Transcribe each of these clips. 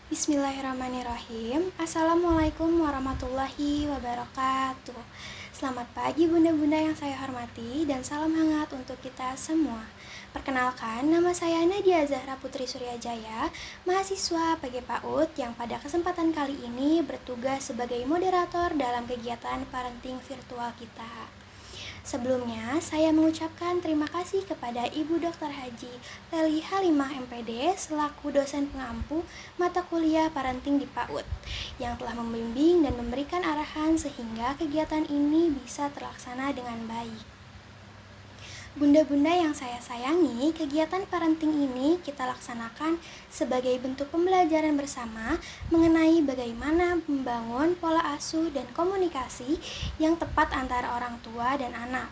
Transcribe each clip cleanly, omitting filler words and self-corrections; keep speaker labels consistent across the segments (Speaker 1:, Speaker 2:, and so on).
Speaker 1: Bismillahirrahmanirrahim. Assalamualaikum warahmatullahi wabarakatuh. Selamat pagi bunda-bunda yang saya hormati dan salam hangat untuk kita semua. Perkenalkan, nama saya Nadia Zahra Putri Suryajaya, mahasiswa PG PAUD yang pada kesempatan kali ini bertugas sebagai moderator dalam kegiatan parenting virtual kita. Sebelumnya, saya mengucapkan terima kasih kepada Ibu Dr. Haji Leli Halimah MPD selaku dosen pengampu mata kuliah parenting di PAUD yang telah membimbing dan memberikan arahan sehingga kegiatan ini bisa terlaksana dengan baik. Bunda-bunda yang saya sayangi, kegiatan parenting ini kita laksanakan sebagai bentuk pembelajaran bersama mengenai bagaimana membangun pola asuh dan komunikasi yang tepat antara orang tua dan anak.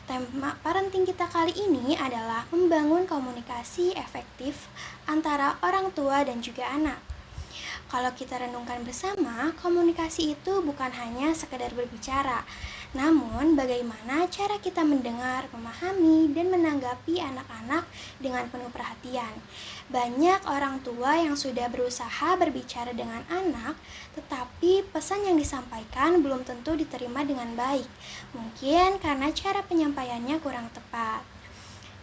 Speaker 1: Tema parenting kita kali ini adalah membangun komunikasi efektif antara orang tua dan juga anak. Kalau kita renungkan bersama, komunikasi itu bukan hanya sekedar berbicara, namun bagaimana cara kita mendengar, memahami, dan menanggapi anak-anak dengan penuh perhatian. Banyak orang tua yang sudah berusaha berbicara dengan anak, tetapi pesan yang disampaikan belum tentu diterima dengan baik. Mungkin karena cara penyampaiannya kurang tepat.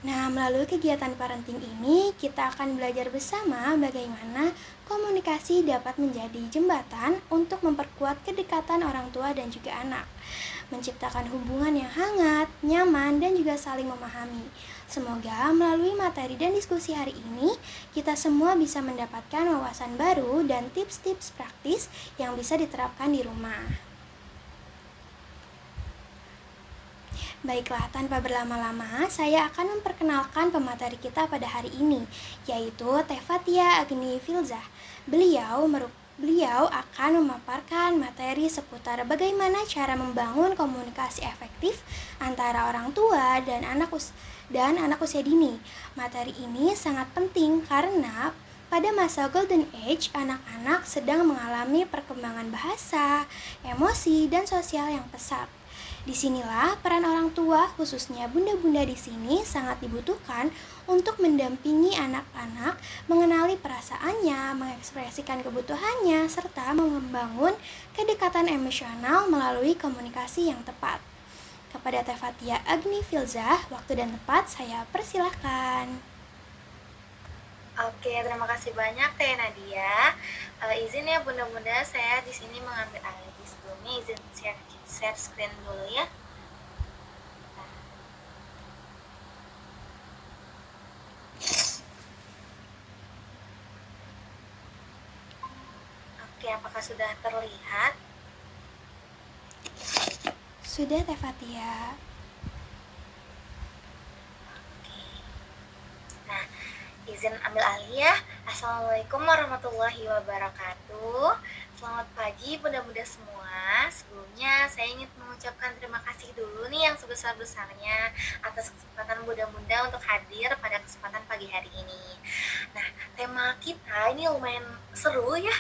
Speaker 1: Nah, melalui kegiatan parenting ini, kita akan belajar bersama bagaimana komunikasi dapat menjadi jembatan untuk memperkuat kedekatan orang tua dan juga anak, menciptakan hubungan yang hangat, nyaman, dan juga saling memahami. Semoga melalui materi dan diskusi hari ini, kita semua bisa mendapatkan wawasan baru dan tips-tips praktis yang bisa diterapkan di rumah. Baiklah, tanpa berlama-lama, saya akan memperkenalkan pemateri kita pada hari ini, yaitu Teh Fatia Agni Filzah. Beliau akan memaparkan materi seputar bagaimana cara membangun komunikasi efektif antara orang tua dan anak usia dini. Materi ini sangat penting karena pada masa golden age, anak-anak sedang mengalami perkembangan bahasa, emosi, dan sosial yang pesat. Disinilah peran orang tua, khususnya bunda-bunda di sini sangat dibutuhkan untuk mendampingi anak-anak, mengenali perasaannya, mengekspresikan kebutuhannya, serta membangun kedekatan emosional melalui komunikasi yang tepat. Kepada Teh Fatia Agni Filzah, waktu dan tempat saya persilahkan.
Speaker 2: Oke, terima kasih banyak Teh Nadia. Izin ya bunda-bunda, saya di sini mengambil alih. Sebelumnya izin share screen dulu ya. Oke, apakah sudah terlihat?
Speaker 1: Sudah, Teh Fatia.
Speaker 2: Oke. Nah, izin ambil alih ya. Assalamualaikum warahmatullahi wabarakatuh. Selamat pagi bunda-bunda semua. Sebelumnya saya ingin mengucapkan terima kasih dulu nih yang sebesar-besarnya atas kesempatan bunda-bunda untuk hadir pada kesempatan pagi hari ini. Nah, tema kita ini lumayan seru ya,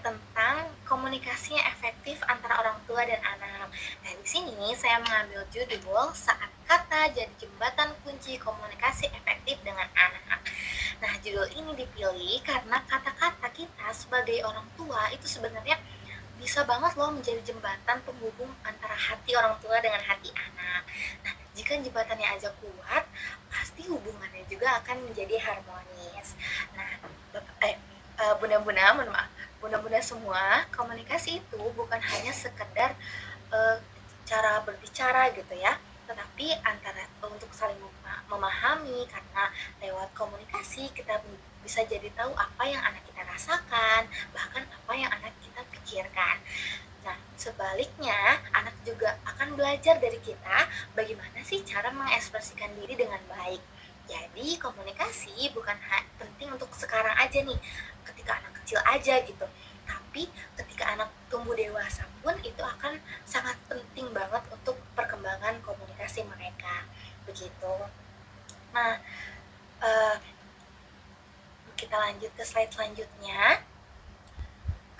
Speaker 2: tentang komunikasi yang efektif antara orang tua dan anak. Nah, di sini saya mengambil judul Saat Kata Jadi Jembatan Kunci Komunikasi Efektif dengan Anak. Nah, judul ini dipilih karena kata-kata kita sebagai orang tua itu sebenarnya bisa banget loh menjadi jembatan penghubung antara hati orang tua dengan hati anak. Nah, jika jembatannya aja kuat, pasti hubungannya juga akan menjadi harmonis. Nah, bunda-bunda, mohon maaf, bunda-bunda semua, komunikasi itu bukan hanya sekedar cara berbicara gitu ya, tetapi antara untuk saling memahami, karena lewat komunikasi kita bisa jadi tahu apa yang anak kita rasakan, bahkan apa yang anak kita pikirkan. Nah, sebaliknya, anak juga akan belajar dari kita bagaimana sih cara mengekspresikan diri dengan baik. Jadi, komunikasi bukan penting untuk sekarang aja nih, ketika anak kecil aja gitu. Tapi ketika anak tumbuh dewasa pun itu akan sangat penting banget untuk perkembangan komunikasi mereka. Begitu. Nah, kita lanjut ke slide selanjutnya.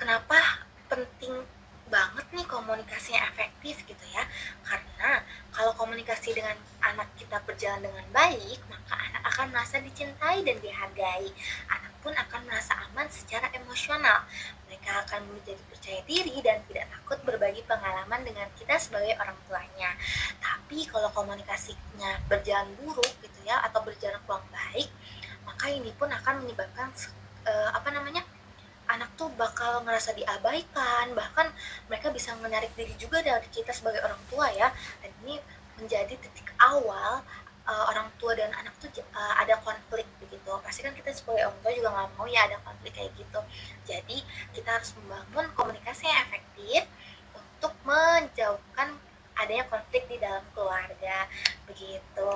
Speaker 2: Kenapa penting banget nih komunikasi yang efektif gitu ya? Karena Kalau komunikasi dengan anak kita berjalan dengan baik, maka anak akan merasa dicintai dan dihargai. Anak pun akan merasa aman secara emosional. Mereka akan menjadi percaya diri dan tidak takut berbagi pengalaman dengan kita sebagai orang tuanya. Tapi kalau komunikasinya berjalan buruk gitu ya, atau berjalan kurang baik, maka ini pun akan menyebabkan anak tuh bakal ngerasa diabaikan, bahkan mereka bisa menarik diri juga dari kita sebagai orang tua ya. Dan ini menjadi titik awal orang tua dan anak tuh ada konflik begitu. Pasti kan kita sebagai orang tua juga nggak mau ya ada konflik kayak gitu. Jadi kita harus membangun komunikasi yang efektif untuk menjauhkan adanya konflik di dalam keluarga begitu.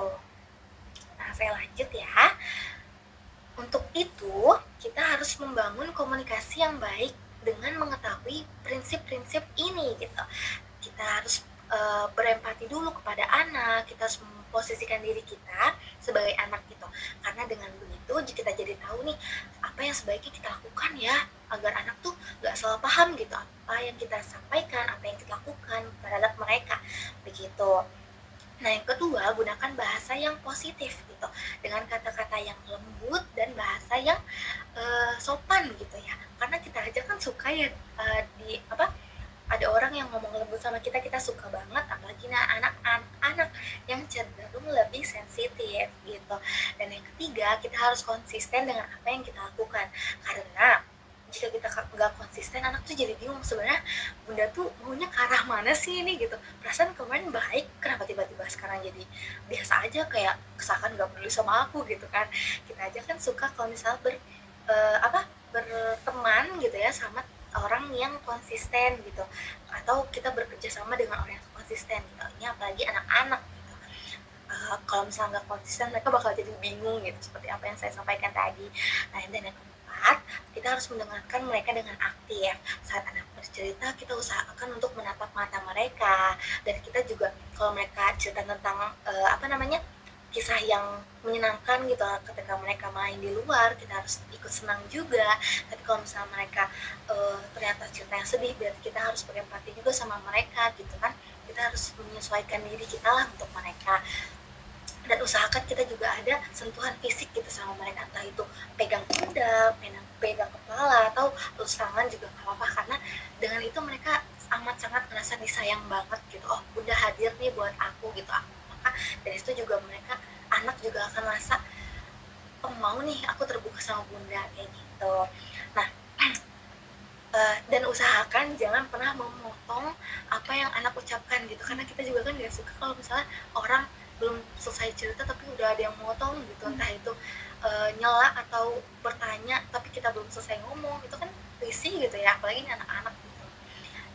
Speaker 2: Nah, saya lanjut ya. Untuk itu, kita harus membangun komunikasi yang baik dengan mengetahui prinsip-prinsip ini gitu. Kita harus berempati dulu kepada anak, kita harus memposisikan diri kita sebagai anak gitu. Karena dengan begitu kita jadi tahu nih apa yang sebaiknya kita lakukan ya, agar anak tuh gak salah paham gitu apa yang kita sampaikan, apa yang kita lakukan terhadap mereka begitu. Nah, yang kedua, gunakan bahasa yang positif gitu, dengan kata-kata yang lembut dan bahasa yang sopan gitu ya. Karena kita aja kan suka ya ada orang yang ngomong lembut sama kita, kita suka banget, apalagi anak-anak yang cenderung lebih sensitif gitu. Dan yang ketiga, kita harus konsisten dengan apa yang kita lakukan. Karena jika kita nggak konsisten, anak tuh jadi bingung sebenarnya bunda tuh maunya ke arah mana sih ini gitu. Perasaan kemarin baik, kenapa tiba-tiba sekarang jadi biasa aja, kayak kesakan nggak peduli sama aku gitu kan. Kita aja kan suka kalau misalnya berteman gitu ya sama orang yang konsisten gitu, atau kita bekerja sama dengan orang yang konsisten gitu. Ini apalagi anak-anak gitu. Kalau misalnya nggak konsisten, mereka bakal jadi bingung gitu, seperti apa yang saya sampaikan tadi. Nah, dan yang keempat, kita harus mendengarkan mereka dengan aktif. Saat anak bercerita, kita usahakan untuk menatap mata mereka, dan kita juga kalau mereka cerita tentang kisah yang menyenangkan gitu, ketika mereka main di luar, kita harus ikut senang juga. Tapi kalau misalnya mereka ternyata cerita yang sedih, berarti kita harus berempati juga sama mereka gitu kan. Kita harus menyesuaikan diri kita lah untuk mereka. Dan usahakan kita juga ada sentuhan fisik gitu sama mereka, entah itu pegang pundak, pegang kepala, atau elus tangan juga nggak apa-apa, karena dengan itu mereka amat sangat merasa disayang banget gitu. Oh, bunda hadir nih buat aku gitu. Maka dari situ juga anak juga akan merasa, oh mau nih aku terbuka sama bunda kayak gitu. Nah, dan usahakan jangan pernah memotong apa yang anak ucapkan gitu, karena kita juga kan gak suka kalau misalnya orang belum selesai cerita tapi udah ada yang motong gitu, entah itu nyela atau bertanya tapi kita belum selesai ngomong, itu kan risih gitu ya, apalagi ini anak-anak gitu.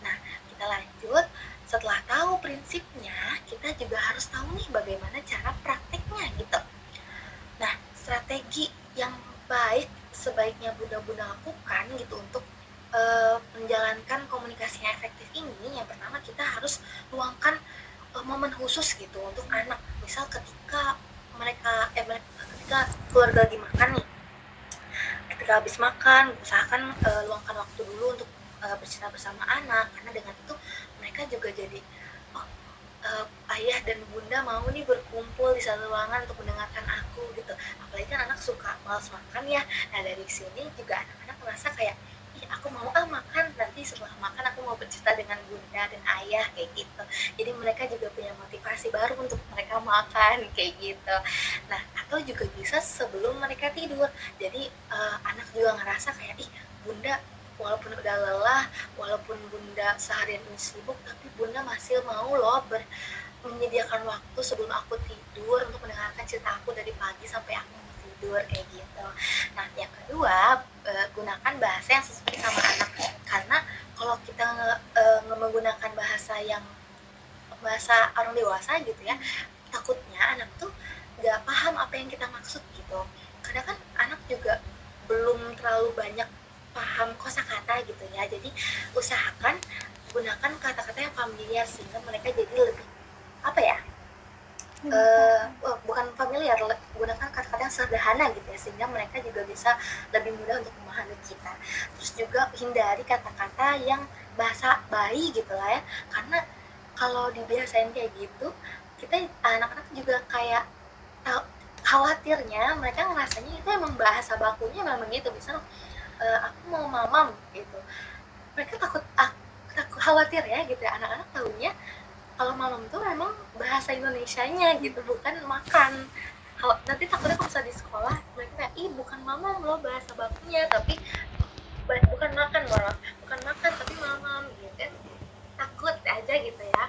Speaker 2: Nah, kita lanjut. Setelah tahu prinsipnya, kita juga harus tahu nih bagaimana cara prakteknya gitu. Nah, strategi yang baik sebaiknya bunda-bunda lakukan gitu untuk menjalankan komunikasi yang efektif ini, yang pertama kita harus luangkan momen khusus gitu untuk anak. Misal ketika ketika keluarga lagi makan nih, ketika habis makan usahakan luangkan waktu dulu untuk bercerita bersama anak, karena dengan itu mereka juga jadi ayah dan bunda mau nih berkumpul di satu ruangan untuk mendengarkan aku gitu. Apalagi kan anak suka malas makan ya. Nah, dari sini juga anak-anak merasa kayak, ih aku mau makan, nanti setelah makan aku mau bercerita dengan bunda dan ayah kayak gitu. Jadi mereka juga punya motivasi baru untuk mereka makan kayak gitu. Nah, atau juga bisa sebelum mereka tidur. Jadi anak juga ngerasa kayak, ih bunda walaupun udah lelah, walaupun bunda seharian ini sibuk, tapi bunda masih mau loh menyediakan waktu sebelum aku tidur untuk mendengarkan cerita aku dari pagi sampai aku mau tidur kayak gitu. Nah, yang kedua, gunakan bahasa yang sesuai sama anak, karena kalau kita menggunakan bahasa orang dewasa gitu ya, takutnya anak tuh nggak paham apa yang kita maksud gitu. Kadang kan anak juga belum terlalu banyak paham kosakata gitu ya, jadi usahakan gunakan kata-kata yang familiar sehingga mereka jadi lebih bukan familiar, gunakan kata-kata yang sederhana gitu ya, sehingga mereka juga bisa lebih mudah untuk memahami kita. Terus juga hindari kata-kata yang bahasa bayi gitu lah ya, karena kalau dibiasain kayak gitu kita anak-anak juga kayak khawatirnya mereka ngerasanya itu emang bahasa bakunya memang begitu. Misal aku mau mamam gitu, mereka takut khawatir ya gitu ya, anak-anak tahunya kalau mamam tuh memang bahasa Indonesianya gitu, bukan makan. Nanti takutnya kalau misalnya di sekolah mereka kayak, ih bukan mamam loh bahasa bakunya, tapi bukan makan loh, bukan makan tapi mamam gitu kan, takut aja gitu ya.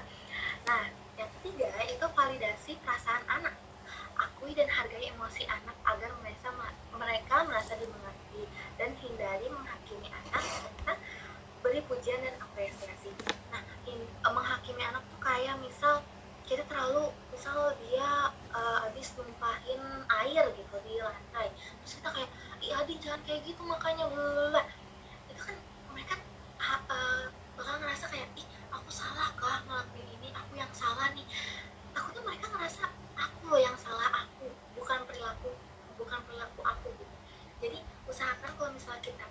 Speaker 2: Nah, yang ketiga itu validasi perasaan anak. Akui dan hargai emosi anak agar mereka merasa dimengerti, dan hindari menghakimi anak serta beri pujian dan apresiasi. Nah, menghakimi anak tuh kayak misal kita misal dia habis numpahin air gitu di lantai, terus kita kayak, ih Adi jangan kayak gitu makanya bla, itu kan mereka bakal ngerasa kayak, ih aku salah kah ngelakuin ini, aku yang salah nih. Takutnya mereka ngerasa aku loh yang salah, aku bukan perilaku aku gitu. Jadi usahakan kalau misalnya kita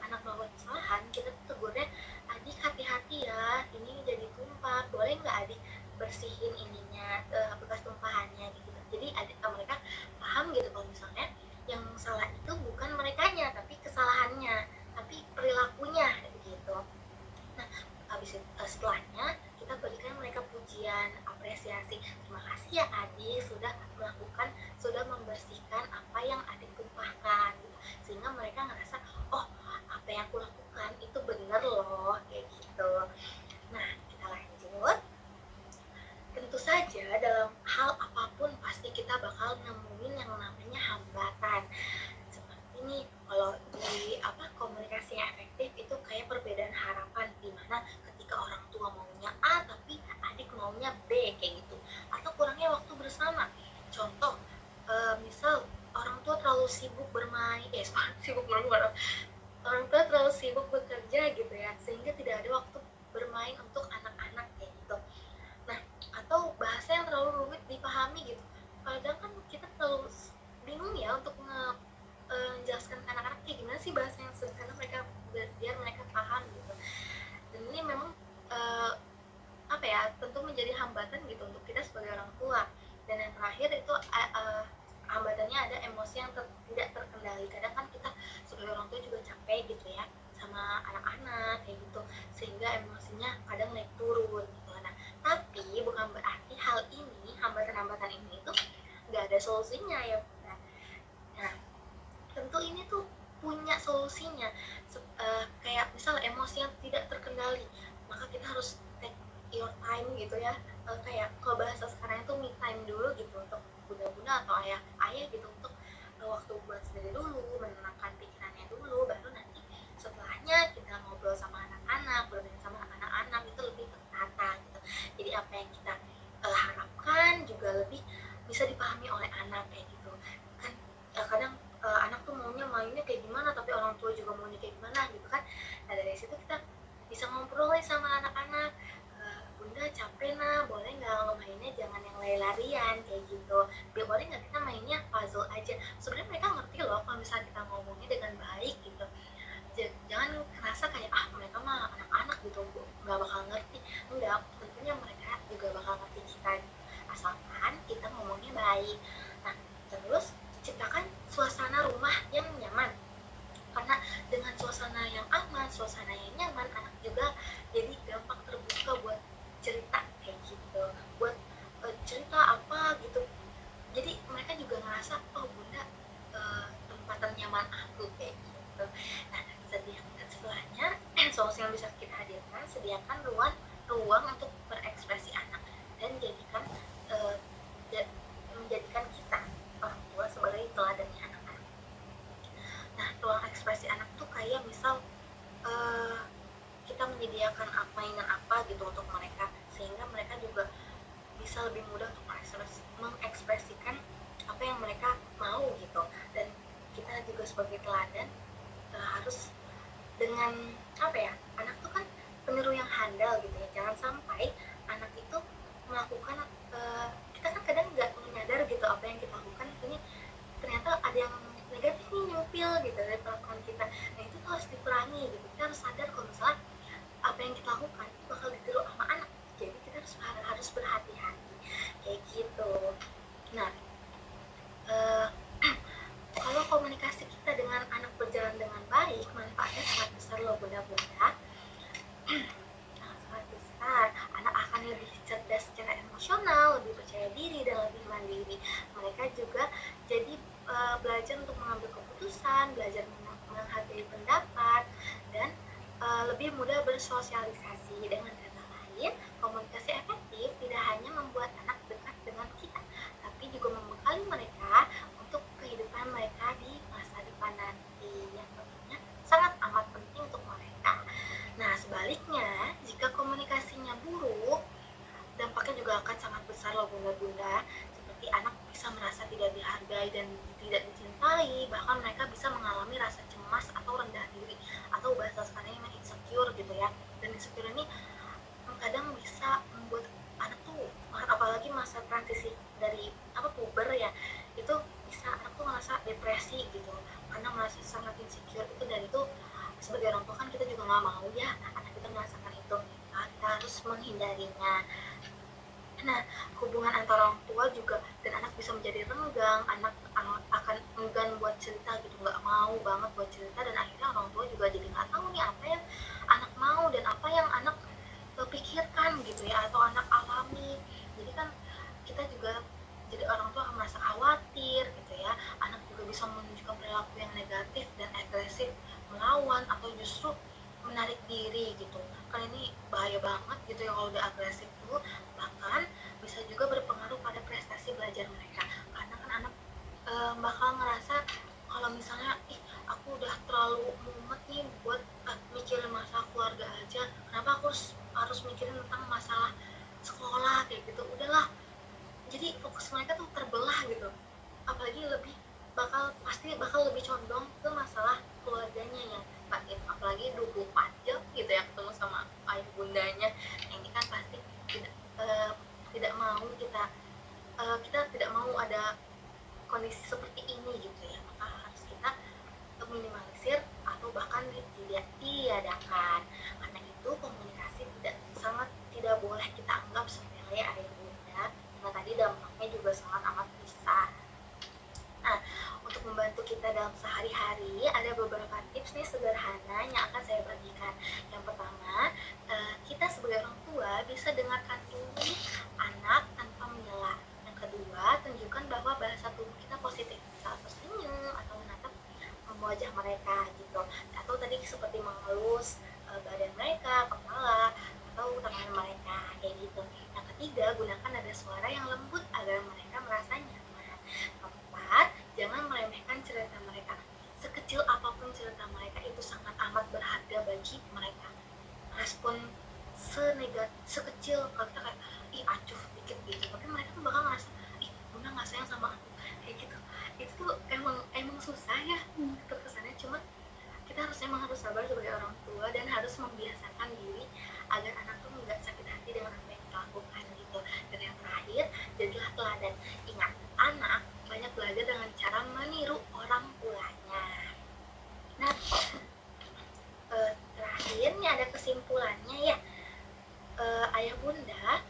Speaker 2: anak melakukan kesalahan, kita tuh tegurnya, adik hati-hati ya, ini jadi tumpah, boleh nggak adik bersihin ininya, bekas tumpahannya gitu. Jadi mereka paham gitu kalau misalnya yang salah itu bukan merekanya tapi kesalahannya, tapi perilakunya gitu. Nah, setelahnya kita berikan mereka pujian, apresiasi. Terima kasih ya adik sudah membersihkan apa yang adik tumpahkan gitu. Sehingga mereka ngerasa, oh apa yang aku lakukan itu bener loh kayak gitu. Nah, kita lanjut. Tentu saja dalam hal apapun pasti kita bakal nemuin yang namanya hambatan. Seperti nih, kalau di komunikasi yang efektif itu kayak perbedaan harapan, di mana ketika orang tua maunya A tapi adik maunya B kayak gitu, atau kurangnya waktu bersama. Contoh, misal orang tua terlalu sibuk bermain, sibuk bermain, orang tua terlalu sibuk bekerja gitu ya, sehingga tidak ada waktu bermain untuk anak-anak kayak gitu. Nah, atau bahasa yang terlalu rumit dipahami gitu, kadang kan kita terlalu bingung ya untuk menjelaskan ke anak-anak kayak gimana sih bahasa yang sederhana biar mereka paham gitu. Dan ini memang tentu menjadi hambatan gitu untuk kita sebagai orang tua. Dan yang terakhir itu hambatannya ada emosi yang tidak terkendali. Kadang kan kita sebagai orang tua juga capek gitu ya sama anak-anak kayak gitu, sehingga emosinya kadang naik turun gitu. Nah, tapi bukan berarti hambatan-hambatan ini tuh nggak ada solusinya ya. Nah, tentu ini tuh punya solusinya. Kayak misal emosi yang tidak terkendali, maka kita harus take your time gitu ya. Kayak kalau bahasa sekarang itu me time dulu gitu untuk bunda-bunda atau ayah gitu, untuk waktu buat sendiri dulu, menenangkan pikirannya dulu, baru nanti setelahnya kita ngobrol sama anak-anak, bermain sama anak-anak itu lebih tertata gitu. Jadi apa yang kita harapkan juga lebih bisa dipahami oleh anak kayak gitu kan. Kadang anak tuh maunya mainnya kayak gimana tapi orang tua juga maunya kayak gimana gitu kan. Nah, dari situ kita bisa ngobrol sama anak-anak, bunda capek nah, boleh nggak mainnya jangan yang lari-larian kayak gitu, boleh nggak kita mainnya puzzle aja. Sebenarnya mereka ngerti loh kalau misalnya kita ngomongnya dengan baik gitu. Jangan kerasa kayak mereka mah anak-anak gitu nggak bakal ngerti. Enggak, tentunya mereka juga bakal ngerti kita asalkan kita ngomongnya baik. Nah, terus ciptakan suasana rumah yang nyaman, karena dengan suasana yang aman, suasana yang nyaman, anak juga jadi gampang terbuka buat cerita kayak gitu, buat cerita apa gitu. Jadi mereka juga ngerasa, oh bunda tempat ternyaman aku kayak gitu. Nah, setelahnya solusi yang bisa kita hadirkan, sediakan ruang untuk berekspresi anak, dan uh, menjadikan kita orang tua sebagai teladannya anak-anak. Nah, ruang ekspresi anak tuh kayak misal kita menyediakan mainan apa gitu untuk mereka, sehingga mereka juga bisa lebih mudah untuk mengekspresikan apa yang mereka mau gitu. Dan kita juga sebagai teladan harus dengan anak tuh kan peniru yang handal gitu ya. Jangan sampai anak itu melakukan kita kan kadang nggak menyadar gitu apa yang kita lakukan ini ternyata ada yang negatif nih nyumpil gitu dari perlakuan kita. Nah, itu tuh harus dikurangi gitu. Kita harus sadar kalau misalnya apa yang kita lakukan itu bakal ditiru sama anak, jadi kita harus berhati-hati. kayak gitu. Nah, eh, kalau komunikasi kita dengan anak berjalan dengan baik, manfaatnya sangat besar loh bunda-bunda. Sangat besar. Anak akan lebih cerdas secara emosional, lebih percaya diri, dan lebih mandiri. Mereka juga jadi belajar untuk mengambil keputusan, belajar menghargai pendapat, dan lebih mudah bersosialisasi. Dengan kata lain, komunikasi efektif tidak hanya membuat anak dekat dengan kita, tapi juga membekali mereka untuk kehidupan mereka di masa depan nanti, yang tentunya sangat amat penting untuk mereka. Nah, sebaliknya, jika komunikasinya buruk, dampaknya juga akan sangat besar loh bunda-bunda. Seperti anak bisa merasa tidak dihargai dan tidak dicintai, bahkan mereka bisa mengalami rasa cemas atau rendah diri, atau bahasa sekarangnya insecure gitu ya. Dan insecure ini kadang bisa membuat anak tuh, apalagi masa transisi dari puber ya, itu bisa anak tuh ngerasa depresi gitu, karena merasa sangat insecure. Itu dan itu sebagai orang tua kan kita juga nggak mau ya anak kita merasakan itu. Nah, kita harus menghindarinya. Nah, hubungan antara orang tua juga dan anak bisa menjadi renggang. Anak akan enggan buat cerita gitu, nggak mau banget buat cerita, dan akhirnya orang tua juga jadi nggak tahu nih apa yang anak mau dan apa yang anak pikirkan gitu ya, atau anak alami. Jadi kan kita juga jadi orang tua akan merasa khawatir gitu ya. Anak juga bisa menunjukkan perilaku yang negatif dan agresif, melawan atau justru menarik diri gitu. Kan ini bahaya banget gitu ya kalau udah agresif tuh. Bahkan bisa juga berpengaruh pada prestasi belajar mereka, karena kan anak bakal ngerasa kalau misalnya aku udah terlalu mumet nih buat mikirin masalah keluarga aja, kenapa aku harus mikirin tentang masalah sekolah kayak gitu. Udahlah, jadi fokus mereka tuh terbelah gitu. Apalagi pasti bakal lebih condong ke masalah keluarganya ya, apalagi 24 jam gitu ya ketemu sama ayah bundanya. Ini kan pasti tidak tidak mau kita tidak mau ada kondisi seperti ini gitu ya. Maka harus kita minimalisir atau bahkan tidak tiadakan. Karena itu komunikasi sangat tidak boleh kita anggap sepele ayah bunda, karena tadi dampaknya juga sangat amat besar. Nah, untuk membantu kita dalam sehari-hari, ada beberapa tips nih sederhana yang akan saya bagikan. Yang pertama, kita sebagai orang tua bisa dengarkan dulu anak tanpa menyela. Yang kedua, tunjukkan bahwa bahasa tubuh kita positif, misal tersenyum atau menatap wajah mereka gitu. Atau tadi seperti mengelus badan mereka, kepala, atau tangan mereka kayak gitu. Yang ketiga, gunakan nada suara yang lembut agar mereka merasa nyaman. Keempat, jangan meremehkan cerita mereka. Sekecil apapun cerita mereka itu sangat amat berharga bagi mereka. Respon sekecil kalau kita kayak acuh dikit gitu, tapi mereka tuh bakal ngerasa bunda nggak sayang sama aku kayak gitu. Itu tuh emang susah ya kesannya, cuma kita harus sabar sebagai orang tua dan harus membiasakan diri agar anak tuh nggak sakit hati dengan apa yang kita lakukan gitu. Dan yang terakhir, jadilah teladan. Ingat, anak banyak belajar dengan cara meniru orang tuanya. Nah, terakhir nih ada kesimpulannya ya. Ayah bunda,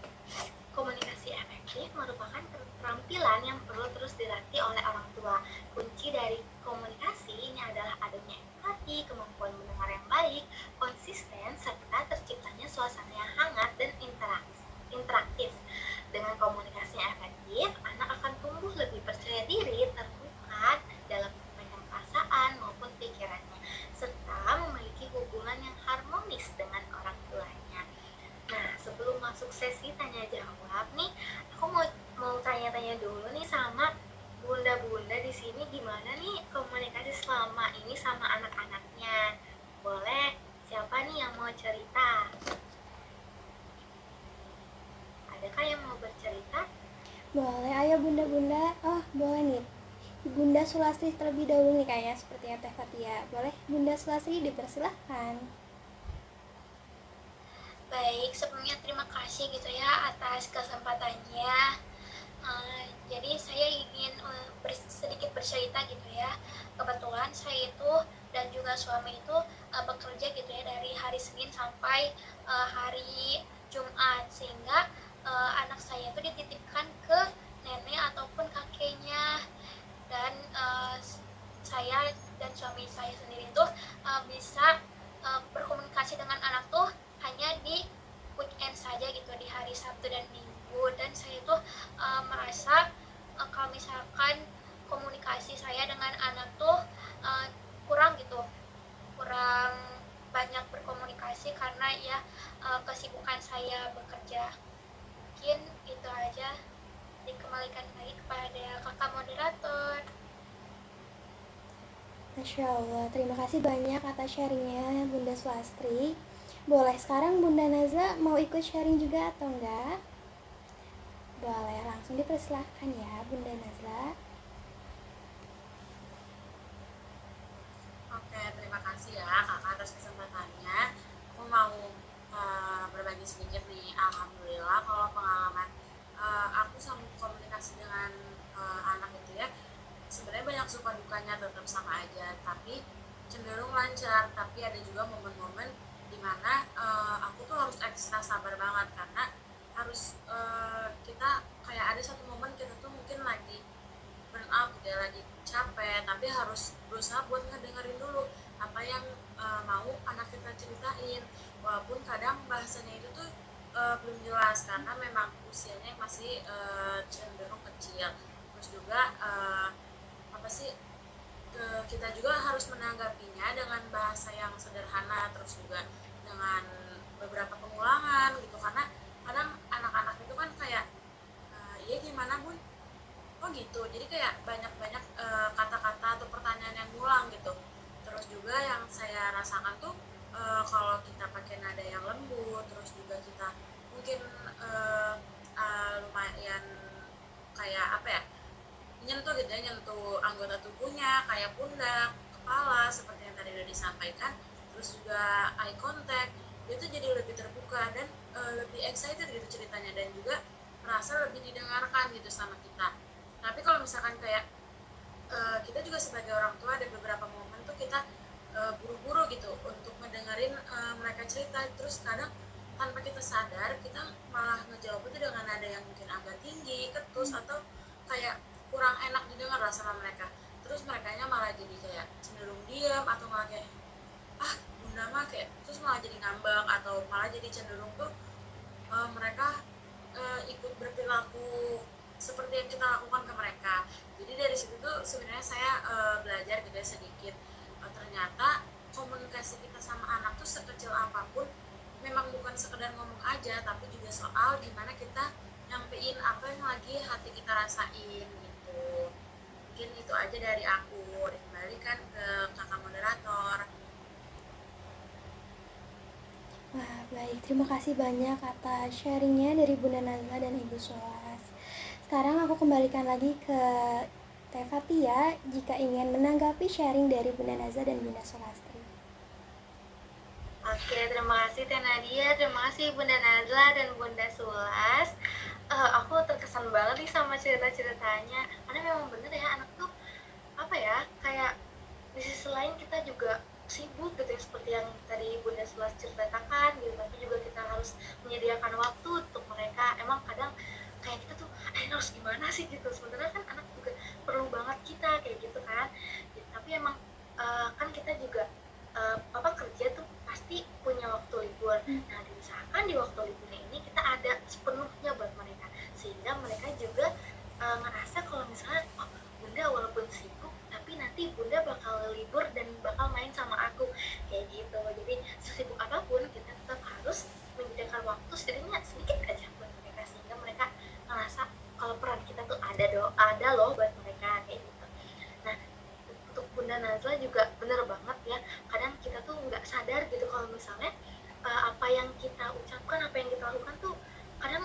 Speaker 2: komunikasi efektif merupakan keterampilan yang perlu terus dilatih oleh orang tua. Kunci dari komunikasi ini adalah adanya empati, kemampuan mendengar yang baik, konsisten, serta terciptanya suasana yang hangat dan interaktif. Dengan komunikasi yang efektif, anak akan tumbuh lebih percaya diri, terbuka dalam menyampaikan perasaan maupun pikirannya, serta memiliki hubungan yang harmonis dengan orang tuanya. Nah, sebelum masuk sesi tanya jawab nih, aku mau tanya-tanya dulu nih sama bunda-bunda di sini, gimana nih komunikasi selama ini sama anak-anaknya. Boleh, siapa nih yang mau cerita? Adakah yang mau bercerita?
Speaker 1: Boleh, ayo bunda-bunda. Oh, boleh nih. Bunda Sulastri terlebih dahulu nih kayaknya, seperti yang Teh Fatia. Boleh Bunda Sulastri dipersilahkan.
Speaker 3: Baik, sebelumnya terima kasih gitu ya atas kesempatannya. Jadi saya ingin sedikit bercerita gitu ya. Kebetulan saya itu dan juga suami itu bekerja gitu ya dari hari Senin sampai hari Jumat, sehingga anak saya itu dititipkan ke nenek ataupun kakeknya, dan saya dan suami saya sendiri tuh bisa berkomunikasi dengan anak tuh hanya di weekend saja gitu, di hari Sabtu dan Minggu. Dan saya tuh merasa kalau misalkan komunikasi saya dengan anak tuh uh, kurang gitu, kurang banyak berkomunikasi karena ya kesibukan saya bekerja. Mungkin itu aja, dikembalikan lagi kepada kakak moderator.
Speaker 1: Masya Allah, terima kasih banyak atas sharingnya Bunda Sulastri. Boleh sekarang Bunda Naza mau ikut sharing juga atau enggak? Boleh, langsung dipersilahkan ya Bunda Naza.
Speaker 4: Oke, terima kasih ya kakak atas kesempatannya. Aku mau berbagi sedikit nih. Alhamdulillah kalau pengalaman aku sama komunikasi dengan anak itu ya, sebenarnya banyak suka dukanya, tetap sama aja, tapi cenderung lancar. Tapi ada juga momen-momen dimana aku tuh harus ekstra sabar banget, karena harus kita kayak ada satu momen kita tuh mungkin lagi burn out, dia lagi capek, tapi harus berusaha buat ngedengerin dulu apa yang mau anak kita ceritain, walaupun kadang bahasanya itu tuh belum jelas karena memang usianya masih cenderung kecil. Terus juga apa sih, kita juga harus menanggapinya dengan bahasa yang sederhana, terus juga dengan beberapa pengulangan gitu, karena kadang anak-anak itu kan kayak iya gimana bun, oh gitu, jadi kayak banyak-banyak kata-kata atau pertanyaan yang ngulang gitu. Terus juga yang saya rasakan tuh kalau kita pakai nada yang lembut, terus juga kita mungkin lumayan kayak apa ya, nyentuh gitu ya, nyentuh anggota tubuhnya kayak pundak, kepala seperti yang tadi udah disampaikan. Terus juga eye contact, itu jadi lebih terbuka dan lebih excited gitu ceritanya, dan juga merasa lebih didengarkan gitu sama kita. Tapi kalau misalkan kayak kita juga sebagai orang tua ada beberapa momen tuh kita buru-buru gitu untuk mendengarin mereka cerita, terus kadang tanpa kita sadar kita malah ngejawab itu dengan nada yang mungkin agak tinggi, ketus, atau kayak kurang enak didengar lah sama mereka. Terus merekanya malah jadi kayak cenderung diam, atau malah kayak ah bunda mah kayak, terus malah jadi ngambek, atau malah jadi cenderung tuh mereka ikut berperilaku seperti yang kita lakukan ke mereka. Jadi dari situ tuh sebenarnya saya belajar juga sedikit, ternyata komunikasi kita sama anak tuh sekecil apapun memang bukan sekedar ngomong aja, tapi juga soal gimana kita nyampein apa yang lagi hati kita rasain gitu. Mungkin itu aja dari aku, dikembalikan ke kakak moderator.
Speaker 1: Wah, baik. Terima kasih banyak atas sharingnya dari Bunda Nazla dan Ibu Solas. Sekarang aku kembalikan lagi ke Teh Fatia jika ingin menanggapi sharing dari Bunda Nazla dan Bunda Solastri.
Speaker 2: Oke, terima kasih Teh Nadia, terima kasih Bunda Nazla dan Bunda Sulas. Aku terkesan banget nih sama cerita-ceritanya, karena memang bener ya, anak tuh apa ya, kayak di sisi lain kita juga sibuk gitu ya, seperti yang tadi Bunda Sulas ceritakan gitu, tapi juga kita harus menyediakan waktu untuk mereka. Emang kadang kayak kita tuh harus gimana sih gitu, sebenarnya kan anak juga perlu banget kita kayak gitu kan. Tapi emang kan kita juga kerja tuh pasti punya waktu libur. Nah, diusahakan di waktu liburnya ini kita ada sepenuhnya buat mereka, sehingga mereka juga ngerasa kalau misalnya oh, bunda walaupun sibuk tapi nanti bunda bakal libur dan bakal main sama aku kayak gitu. Jadi sesibuk apapun kita tetap harus menyediakan waktu setidaknya sedikit aja buat mereka, sehingga mereka ngerasa kalau peran kita tuh ada loh buat mereka kayak gitu. Nah, untuk Bunda Nazla juga bener banget ya, kadang kita tuh nggak sadar gitu kalau misalnya apa yang kita ucapkan, apa yang kita lakukan tuh kadang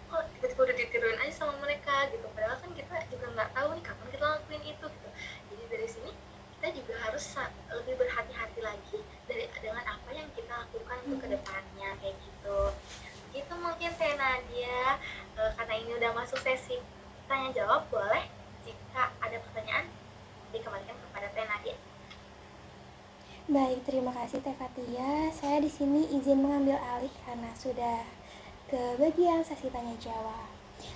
Speaker 2: kok tiba-tiba udah ditiruin aja sama mereka gitu, padahal kan kita juga nggak tahu nih kapan kita lakuin itu gitu. Jadi dari sini kita juga harus lebih berhati-hati lagi dengan apa yang kita lakukan untuk kedepannya kayak gitu. Gitu mungkin Teh Nadia. Karena ini udah masuk sesi tanya jawab, boleh jika ada pertanyaan dikembalikan kepada Teh Nadia.
Speaker 1: Baik, terima kasih Teh Fatia. Saya di sini izin mengambil alih karena sudah ke bagian sesi tanya jawab.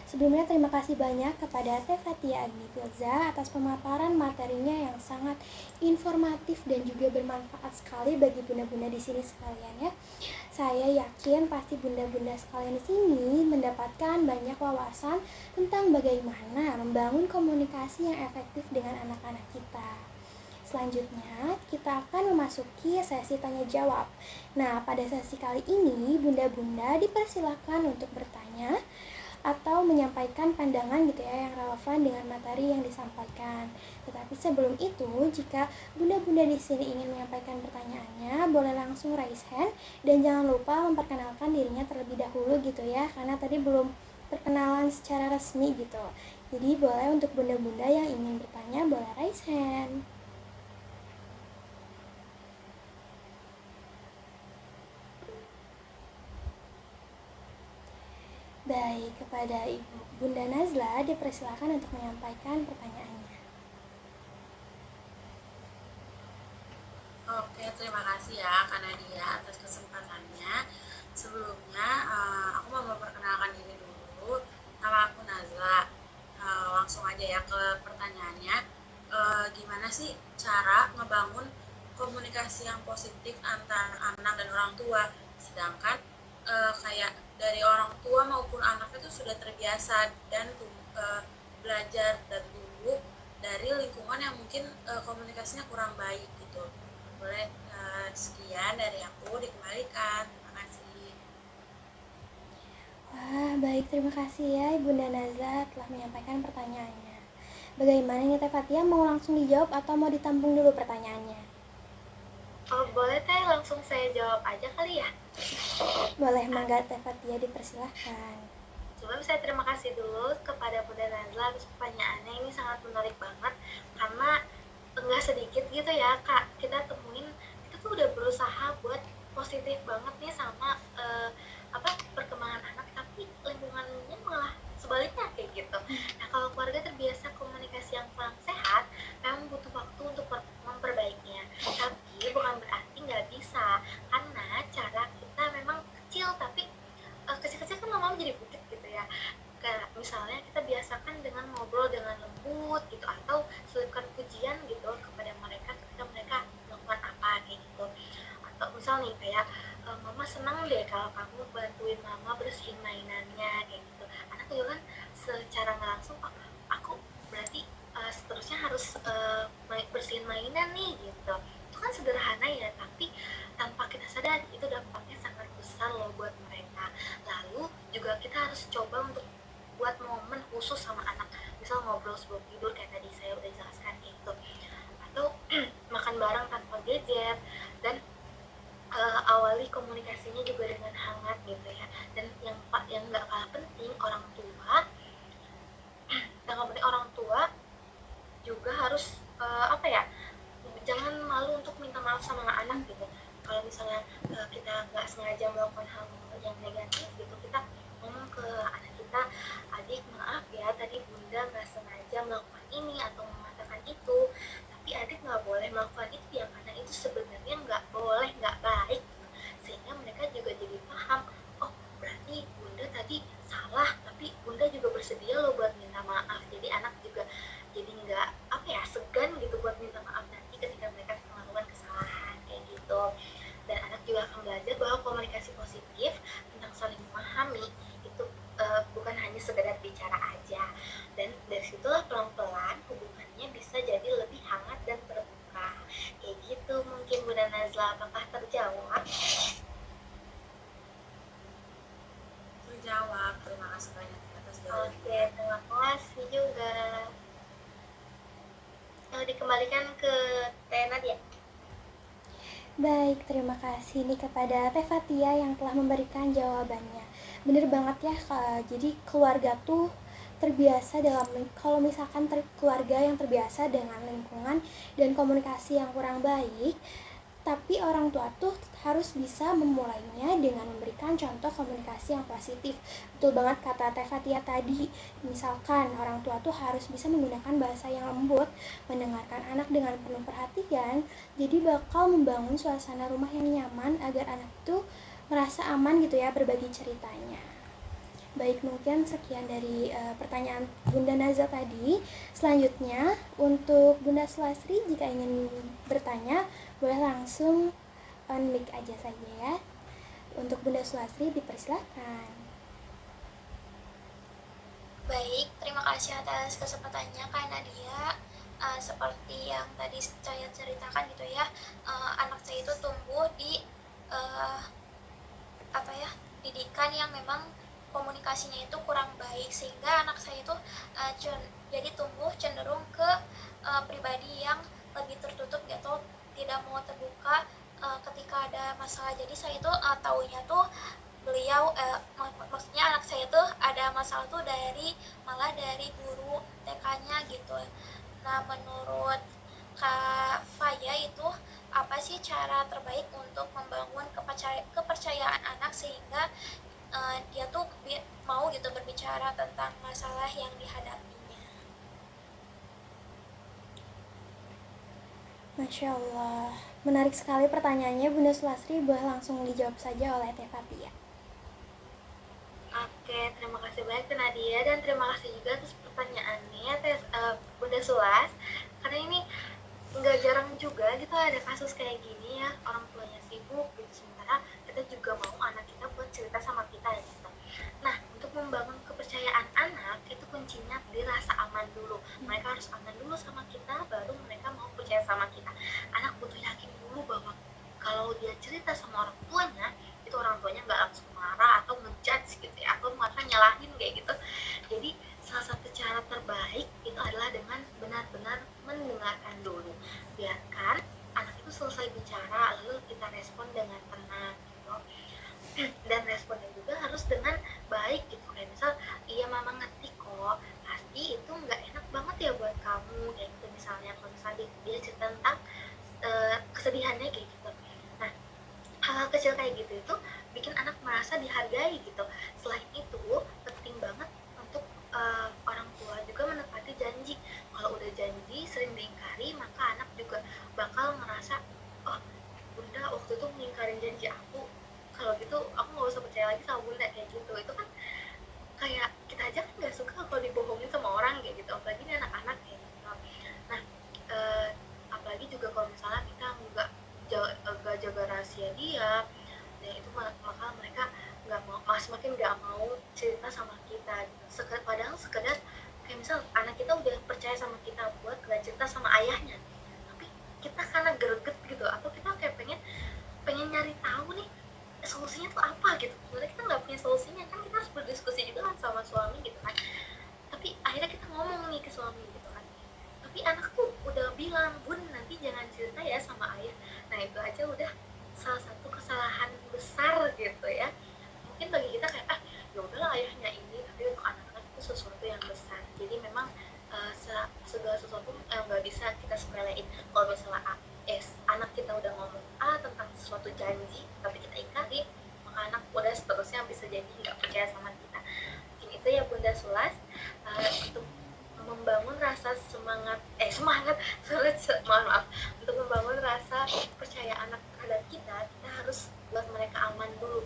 Speaker 1: Sebelumnya terima kasih banyak kepada Teh Fatia Agni Filza atas pemaparan materinya yang sangat informatif dan juga bermanfaat sekali bagi bunda-bunda di sini sekalian ya. Saya yakin pasti bunda-bunda sekalian di sini mendapatkan banyak wawasan tentang bagaimana membangun komunikasi yang efektif dengan anak-anak kita. Selanjutnya, kita akan memasuki sesi tanya jawab. Nah, pada sesi kali ini, bunda-bunda dipersilakan untuk bertanya atau menyampaikan pandangan gitu ya yang relevan dengan materi yang disampaikan. Tetapi sebelum itu, jika bunda-bunda di sini ingin menyampaikan pertanyaannya, boleh langsung raise hand dan jangan lupa memperkenalkan dirinya terlebih dahulu gitu ya, karena tadi belum perkenalan secara resmi gitu. Jadi boleh untuk bunda-bunda yang ingin bertanya boleh raise hand. Baik, kepada Ibu Bunda Nazla dipersilakan untuk menyampaikan pertanyaannya.
Speaker 4: Oke, terima kasih ya Kak Nadia atas kesempatannya. Sebelumnya, aku mau memperkenalkan diri dulu. Nama aku Nazla. Langsung aja ya ke pertanyaannya. Gimana sih cara ngebangun komunikasi yang positif antara anak dan orang tua? Sedangkan kayak dari orang tua maupun anak itu sudah terbiasa dan belajar dan tumbuh dari lingkungan yang mungkin komunikasinya kurang baik gitu. Boleh sekian dari aku, dikembalikan. Terima kasih.
Speaker 1: Wah, baik, terima kasih ya Ibunda Nazla telah menyampaikan pertanyaannya. Bagaimana nih Teh Fatia, mau langsung dijawab atau mau ditampung dulu pertanyaannya?
Speaker 2: Oh, boleh Teh, langsung saya jawab aja kali ya.
Speaker 1: Boleh, mangga Teh Fatia dipersilahkan.
Speaker 2: Sebelum saya terima kasih dulu kepada Bunda Nazla atas pertanyaannya, ini sangat menarik banget karena enggak sedikit gitu ya Kak, kita temuin kita tuh udah berusaha buat positif banget nih sama perkembangan anak, tapi lingkungannya malah sebaliknya kayak gitu. Nah, kalau keluarga terbiasa komunikasi yang kurang sehat, memang butuh waktu untuk memperbaikinya. Tapi bukan berarti nggak bisa, karena cara kita memang kecil, tapi kecil-kecil kan lama-lama jadi bukit gitu ya. Kayak misalnya kita biasakan dengan ngobrol dengan lembut gitu, atau selipkan pujian gitu kepada mereka ketika mereka melakukan apa kayak gitu. Atau misal nih kayak mama senang deh kalau kamu bantuin mama bersihin mainannya kayak gitu. Anak juga kan secara nggak langsung, oh, aku berarti seterusnya harus bersihin mainan nih gitu. Itu kan sederhana ya, tapi tanpa kita sadar itu dampaknya sangat besar loh buat mereka. Lalu juga kita harus coba untuk buat momen khusus sama anak, misal ngobrol sebelum tidur kayak tadi saya udah jelaskan itu, atau makan bareng tanpa gadget, dan awali komunikasinya juga dengan hangat gitu ya. Dan yang nggak kalah penting, orang tua juga harus jangan malu untuk minta maaf sama anak gitu. Kalau misalnya kita nggak sengaja melakukan hal yang negatif gitu, kita ngomong ke anak kita, adik maaf ya tadi bunda nggak sengaja melakukan ini atau mengatakan itu, tapi adik nggak boleh melakukan itu ya, karena itu sebenarnya nggak boleh, nggak baik, sehingga mereka juga jadi paham, oh berarti bunda tadi salah, tapi bunda juga bersedia loh buat minta maaf. Jadi anak juga jadi nggak segan gitu buat minta maaf nanti ketika mereka melakukan kesalahan kayak gitu. Dan anak juga akan belajar bahwa komunikasi positif tentang saling memahami itu bukan hanya sekedar bicara aja, dan dari situlah pelan-pelan hubungannya bisa jadi lebih hangat dan terbuka kayak gitu. Mungkin Bunda Nazla, apakah terjawab?
Speaker 4: Terjawab. Terima kasih banyak atas
Speaker 2: Oke,
Speaker 4: jawabannya.
Speaker 2: terima kasih juga. Dikembalikan ke Teh Nadia.
Speaker 1: Baik, terima kasih nih kepada Teh Fatia yang telah memberikan jawabannya. Bener banget ya, jadi keluarga tuh terbiasa kalau misalkan keluarga yang terbiasa dengan lingkungan dan komunikasi yang kurang baik, tapi orang tua tuh harus bisa memulainya dengan memberikan contoh komunikasi yang positif. Betul banget kata Teh Fatia tadi, misalkan orang tua tuh harus bisa menggunakan bahasa yang lembut, mendengarkan anak dengan penuh perhatian, jadi bakal membangun suasana rumah yang nyaman agar anak itu merasa aman gitu ya berbagi ceritanya. Baik, mungkin sekian dari pertanyaan Bunda Naza tadi. Selanjutnya, untuk Bunda Sulastri, jika ingin bertanya, boleh langsung on mic aja saja ya. Untuk Bunda Sulastri, dipersilakan.
Speaker 3: Baik, terima kasih atas kesempatannya Kak Nadia. Seperti yang tadi saya ceritakan gitu ya, anak saya itu tumbuh di uh, didikan yang memang komunikasinya itu kurang baik, sehingga anak saya itu jadi tumbuh cenderung ke pribadi yang lebih tertutup gitu, tidak mau terbuka ketika ada masalah. Jadi saya itu taunya tuh beliau maksudnya anak saya tuh ada masalah tuh malah dari guru TK-nya gitu. Nah, menurut Kak Faya itu apa sih cara terbaik untuk membangun kepercayaan anak sehingga dia tuh mau gitu berbicara tentang masalah yang dihadapinya?
Speaker 1: Masya Allah, menarik sekali pertanyaannya Bunda Sulastri, boleh langsung dijawab saja oleh Teh Fatia.
Speaker 2: Oke, terima kasih banyak Teh Nadia, dan terima kasih juga atas pertanyaannya Bunda Sulas. Karena ini nggak jarang juga gitu ada kasus kayak gini ya, orang tuanya sibuk gitu, sementara kita juga mau anak kita buat cerita sama kita gitu. Nah, untuk membangun kepercayaan anak itu kuncinya di rasa aman dulu. Mereka harus aman dulu sama kita, baru mereka mau percaya sama kita. Anak butuh yakin dulu bahwa kalau dia cerita sama orang tuanya, itu orang tuanya nggak langsung marah atau ngejudge gitu ya, atau malah nyalahin kayak gitu. Jadi salah satu cara terbaik itu adalah dengan benar-benar mendengarkan dulu. Biarkan anak itu selesai bicara, lalu kita respon dengan tenang gitu. Dan responnya juga harus dengan baik gitu, kayak misal, iya mama ngerti kok, pasti itu nggak enak banget ya buat kamu kayak gitu. Misalnya kalau misalnya dia cerita tentang kesedihannya kayak gitu. Nah, hal-hal kecil kayak gitu itu bikin anak merasa dihargai gitu. Selain itu penting banget untuk orang tua juga menepati janji. Kalau udah janji sering diingkari, maka anak juga bakal ngerasa, oh bunda waktu itu mengingkarin janji aku, kalau gitu aku nggak usah percaya lagi sama bunda kayak gitu. Itu kan kayak kita aja kan nggak suka kalau dibohongin sama orang kayak gitu, apalagi ini anak-anak kayak gitu. Nah, apalagi juga kalau misalnya kita nggak jaga rahasia dia, dan itu maka mereka nggak mau, semakin nggak mau cerita sama kita gitu. Padahal sekedar kayak misal anak kita udah percaya sama kita buat nggak cerita sama ayahnya, tapi kita karena greget gitu, atau kita kayak pengen nyari tahu nih solusinya tuh apa gitu. Sebenarnya kita nggak punya solusinya kan, kita harus berdiskusi juga kan sama suami gitu kan. Tapi akhirnya kita ngomong nih ke suami gitu kan, tapi anak tuh udah bilang, bun nanti jangan cerita ya sama ayah. Nah, itu aja udah salah satu kesalahan besar gitu ya. Mungkin bagi kita kayak ya udahlah ayahnya ini, tapi untuk anak-anak itu sesuatu yang besar. Jadi memang segala sesuatu nggak bisa kita sepelein. Kalau misalnya anak kita udah ngomong tentang suatu janji tapi kita ingkari, maka anak udah seterusnya bisa jadi nggak percaya sama kita. Mungkin itu ya Bunda Sulas, untuk membangun rasa mohon maaf, untuk membangun rasa percaya anak terhadap kita harus buat mereka aman dulu.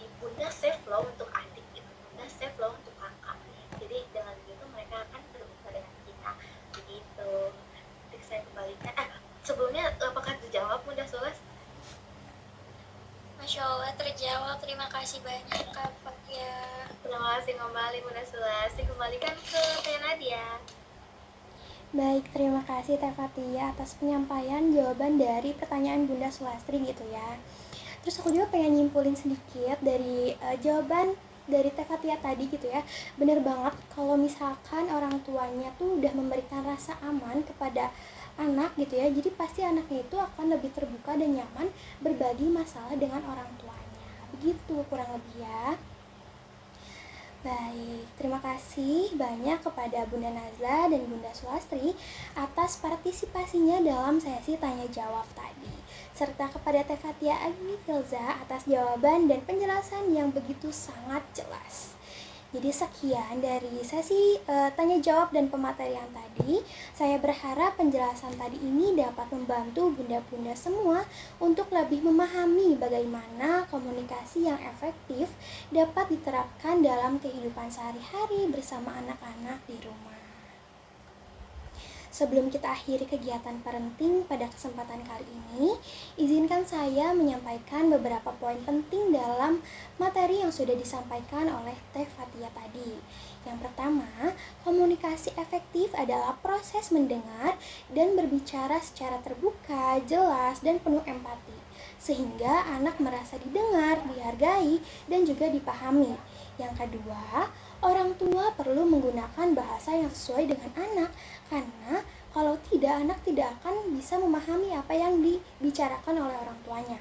Speaker 2: Ibunda safe loh untuk adik gitu, bunda safe loh untuk kakak. Jadi dengan begitu mereka akan terbuka dengan kita begitu. Jadi saya kembalikan sebelumnya, apakah terjawab Bunda Sulas?
Speaker 3: Masya Allah, terjawab. Terima kasih banyak Kak Fatia.
Speaker 2: Terima kasih kembali Bunda Sulas. Dikembalikan ke Teh Nadia.
Speaker 1: Baik, terima kasih Teh Fatia atas penyampaian jawaban dari pertanyaan Bunda Sulastri gitu ya. Terus aku juga pengen nyimpulin sedikit dari jawaban dari Teh Fatia tadi gitu ya. Bener banget kalau misalkan orang tuanya tuh udah memberikan rasa aman kepada anak gitu ya, jadi pasti anaknya itu akan lebih terbuka dan nyaman berbagi masalah dengan orang tuanya. Begitu kurang lebih ya. Baik, terima kasih banyak kepada Bunda Nazla dan Bunda Sulastri atas partisipasinya dalam sesi tanya jawab tadi, serta kepada Teh Fatia Agni Filza atas jawaban dan penjelasan yang begitu sangat jelas. Jadi sekian dari sesi tanya jawab dan pematerian tadi. Saya berharap penjelasan tadi ini dapat membantu bunda-bunda semua untuk lebih memahami bagaimana komunikasi yang efektif dapat diterapkan dalam kehidupan sehari-hari bersama anak-anak di rumah. Sebelum kita akhiri kegiatan parenting pada kesempatan kali ini, izinkan saya menyampaikan beberapa poin penting dalam materi yang sudah disampaikan oleh Teh Fatia tadi. Yang pertama, komunikasi efektif adalah proses mendengar dan berbicara secara terbuka, jelas, dan penuh empati, sehingga anak merasa didengar, dihargai, dan juga dipahami. Yang kedua, orang tua perlu menggunakan bahasa yang sesuai dengan anak, karena kalau tidak, anak tidak akan bisa memahami apa yang dibicarakan oleh orang tuanya.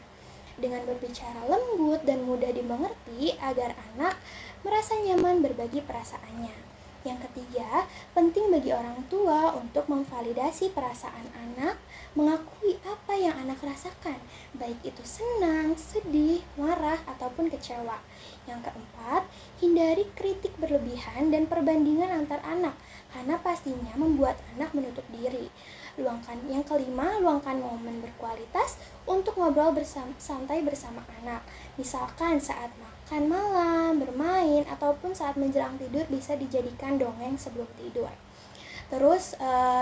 Speaker 1: Dengan berbicara lembut dan mudah dimengerti agar anak merasa nyaman berbagi perasaannya. Yang ketiga, penting bagi orang tua untuk memvalidasi perasaan anak, mengakui apa yang anak rasakan, baik itu senang, sedih, marah, ataupun kecewa. Yang keempat, hindari kritik berlebihan dan perbandingan antar anak, karena pastinya membuat anak menutup diri. Yang kelima, luangkan momen berkualitas untuk ngobrol santai bersama anak. Misalkan saat makan malam, bermain, ataupun saat menjelang tidur bisa dijadikan dongeng sebelum tidur. Terus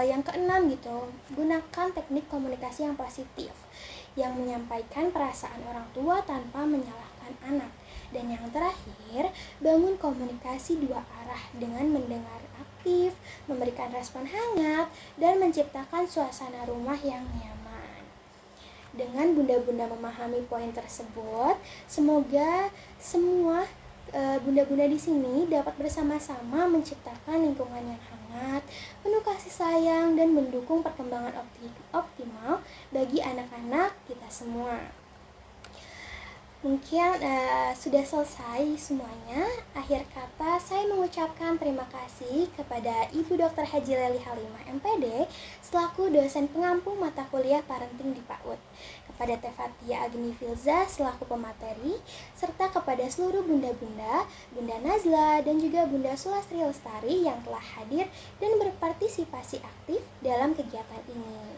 Speaker 1: yang keenam gitu, gunakan teknik komunikasi yang positif yang menyampaikan perasaan orang tua tanpa menyalahkan anak. Dan yang terakhir, bangun komunikasi dua arah dengan mendengar aktif, memberikan respon hangat, dan menciptakan suasana rumah yang nyaman. Dengan bunda-bunda memahami poin tersebut, semoga semua bunda-bunda di sini dapat bersama-sama menciptakan lingkungan yang hangat, penuh kasih sayang, dan mendukung perkembangan optimal bagi anak-anak kita semua. Mungkin sudah selesai semuanya. Akhir kata, saya mengucapkan terima kasih kepada Ibu Dr. Haji Leli Halimah MPD selaku dosen pengampu mata kuliah parenting di PAUD, kepada Teh Fatia Agni Filza selaku pemateri, serta kepada seluruh bunda-bunda, Bunda Nazla, dan juga Bunda Sulastri Lestari yang telah hadir dan berpartisipasi aktif dalam kegiatan ini.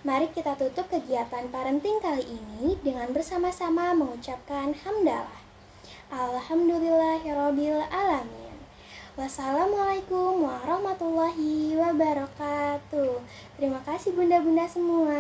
Speaker 1: Mari kita tutup kegiatan parenting kali ini dengan bersama-sama mengucapkan hamdalah. Alhamdulillahirabbil alamin. Wassalamualaikum warahmatullahi wabarakatuh. Terima kasih bunda-bunda semua.